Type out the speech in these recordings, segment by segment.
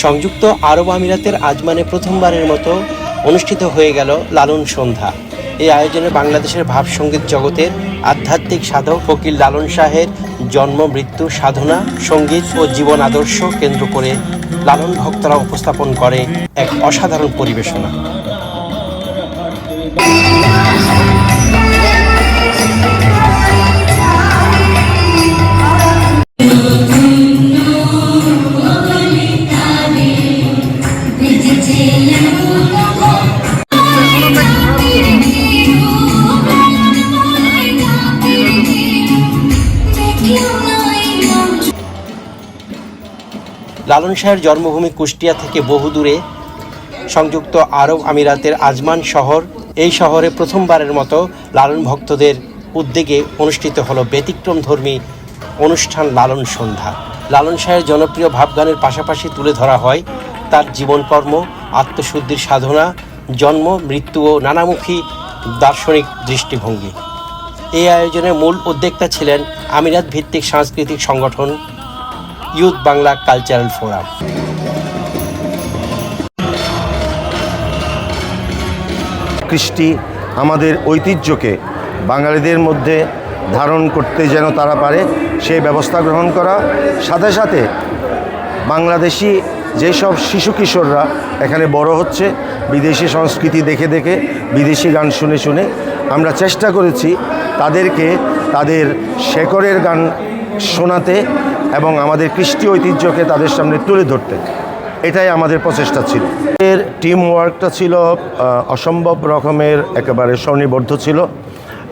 সংযুক্ত আরব আমিরাতের আজমানে প্রথমবারের মতো অনুষ্ঠিত হয়ে গেল লালন সন্ধ্যা। এই আয়োজনে বাংলাদেশের ভাবসঙ্গীত জগতের আধ্যাত্মিক সাধক ফকির লালন শাহের জন্ম, মৃত্যু, সাধনা, সঙ্গীত ও জীবন আদর্শ কেন্দ্র করে লালন ভক্তরা উপস্থাপন করে এক অসাধারণ পরিবেশনা। লালন শাহের জন্মভূমি কুষ্টিয়া থেকে বহু দূরে সংযুক্ত আরব আমিরাতের আজমান শহর, এই শহরে প্রথমবারের মতো লালন ভক্তদের উদ্যোগে অনুষ্ঠিত হলো ব্যতিক্রমধর্মী অনুষ্ঠান লালন সন্ধ্যা। লালন শাহের জনপ্রিয় ভাবগানের পাশাপাশি তুলে ধরা হয় তার জীবনকর্ম, আত্মশুদ্ধির সাধনা, জন্ম, মৃত্যু ও নানামুখী দার্শনিক দৃষ্টিভঙ্গি। এই আয়োজনের মূল উদ্যোক্তা ছিলেন আমিরাত ভিত্তিক সাংস্কৃতিক সংগঠন ইউথ বাংলা কালচারাল ফোরাম। কৃষ্টি আমাদের ঐতিহ্যকে বাঙালিদের মধ্যে ধারণ করতে যেন তারা পারে সেই ব্যবস্থা গ্রহণ করা, সাথে সাথে বাংলাদেশি যেসব শিশু কিশোররা এখানে বড় হচ্ছে বিদেশি সংস্কৃতি দেখে দেখে, বিদেশি গান শুনে শুনে, আমরা চেষ্টা করেছি তাদেরকে তাদের শেকড়ের গান শোনাতে এবং আমাদের কৃষ্টি ঐতিহ্যকে তাদের সামনে তুলে ধরতে। এটাই আমাদের প্রচেষ্টা ছিল। এর টিম ওয়ার্কটা ছিল অসম্ভব রকমের, একেবারে স্বনির্বদ্ধ ছিল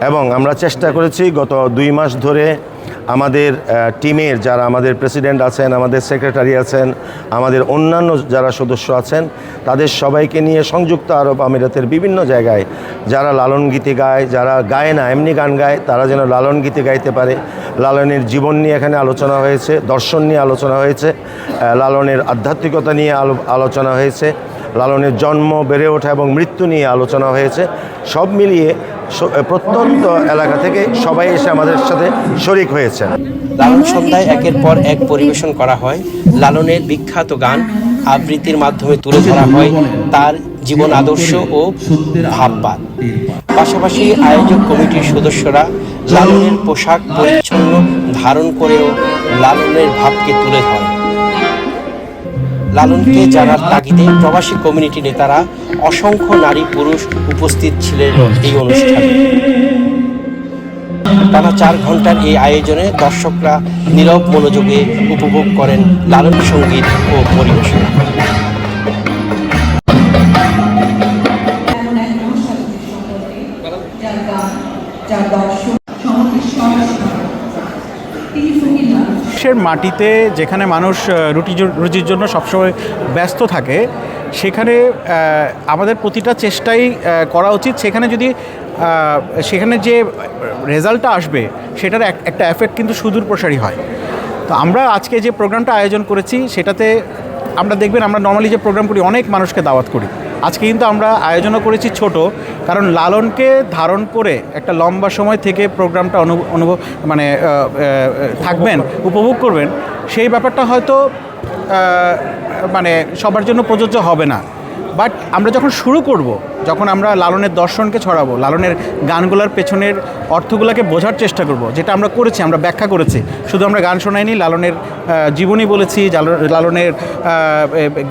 এবং আমরা চেষ্টা করেছি গত 2 মাস ধরে আমাদের টিমের যারা আমাদের প্রেসিডেন্ট আছেন, আমাদের সেক্রেটারি আছেন, আমাদের অন্যান্য যারা সদস্য আছেন, তাদের সবাইকে নিয়ে সংযুক্ত আরব আমিরাতের বিভিন্ন জায়গায় যারা লালন গীতি গায়, যারা গায় না এমনি গান গায়, তারা যেন লালন গীতি গাইতে পারে। লালনের জীবন নিয়ে এখানে আলোচনা হয়েছে, দর্শন নিয়ে আলোচনা হয়েছে, লালনের আধ্যাত্মিকতা নিয়ে আলোচনা হয়েছে, লালনের জন্ম, বেড়ে ওঠা এবং মৃত্যু নিয়ে আলোচনা হয়েছে। সব মিলিয়ে প্রত্যন্ত এলাকা থেকে সবাই এসে আমাদের সাথে শরিক হয়েছে। লালন সন্ধ্যায় একের পর এক পরিবেশন করা হয় লালনের বিখ্যাত গান, আবৃত্তির মাধ্যমে তুলে ধরা হয় তার জীবন আদর্শ ও ভাববাদ। পাশাপাশি আয়োজক কমিটির সদস্যরা লালনের পোশাক পরিচ্ছন্ন ধারণ করেও লালনের ভাবকে তুলে ধরে। লালনকে জানার তাগিদে প্রবাসী কমিউনিটি নেতারা, অসংখ্য নারী পুরুষ উপস্থিত ছিলেন এই অনুষ্ঠানে। টানা 4 ঘন্টার এই আয়োজনে দর্শকরা নীরব মনোযোগে উপভোগ করেন লালন সঙ্গীত ও পরিবেশনা। মাটিতে যেখানে মানুষ রুজির জন্য সবসময় ব্যস্ত থাকে, সেখানে আমাদের প্রতিটা চেষ্টাই করা উচিত। সেখানে যে রেজাল্টটা আসবে সেটার একটা এফেক্ট কিন্তু সুদূর প্রসারী হয়। তো আমরা আজকে যে প্রোগ্রামটা আয়োজন করেছি সেটাতে আমরা দেখবেন, আমরা নর্মালি যে প্রোগ্রাম করি অনেক মানুষকে দাওয়াত করি। আজকে কিন্তু আমরা আয়োজনও করেছি ছোট, কারণ লালনকে ধারণ করে একটা লম্বা সময় থেকে প্রোগ্রামটা থাকবেন, উপভোগ করবেন, সেই ব্যাপারটা হয়তো সবার জন্য প্রযোজ্য হবে না। বাট আমরা যখন শুরু করব, যখন আমরা লালনের দর্শনকে ছড়াবো, লালনের গানগুলোর পেছনের অর্থগুলোকে বোঝার চেষ্টা করব, যেটা আমরা করেছি, আমরা ব্যাখ্যা করেছি। শুধু আমরা গান শোনাইনি, লালনের জীবনী বলেছি, লালনের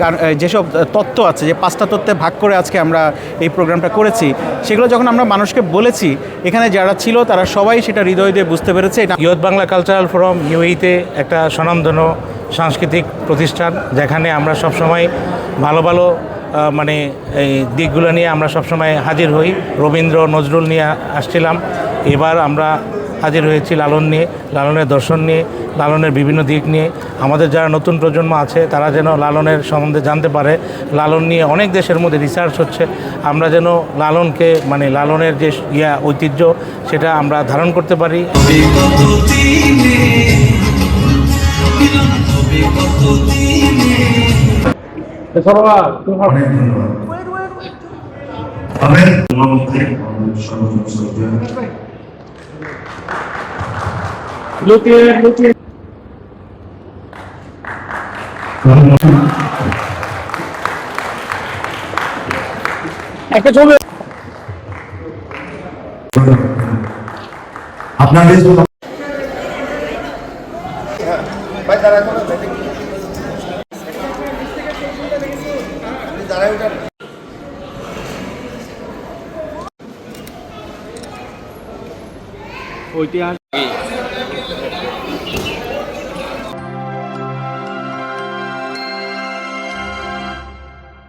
গান যেসব তত্ত্ব আছে, যে 5টা তত্ত্বে ভাগ করে আজকে আমরা এই প্রোগ্রামটা করেছি, সেগুলো যখন আমরা মানুষকে বলেছি, এখানে যারা ছিল তারা সবাই সেটা হৃদয় দিয়ে বুঝতে পেরেছে। ইউথ বাংলা কালচারাল ফোরাম ইউএইতে একটা স্বনামধন্য সাংস্কৃতিক প্রতিষ্ঠান, যেখানে আমরা সবসময় ভালো ভালো এই দিকগুলো নিয়ে আমরা সবসময় হাজির হই। রবীন্দ্র, নজরুল নিয়ে আসছিলাম, এবার আমরা হাজির হয়েছি লালন নিয়ে, লালনের দর্শন নিয়ে, লালনের বিভিন্ন দিক নিয়ে। আমাদের যারা নতুন প্রজন্ম আছে তারা যেন লালনের সম্বন্ধে জানতে পারে। লালন নিয়ে অনেক দেশের মধ্যে রিসার্চ হচ্ছে, আমরা যেন লালনকে লালনের যে ঐতিহ্য সেটা আমরা ধারণ করতে পারি। Look আপনাদের ঐতিহাসিক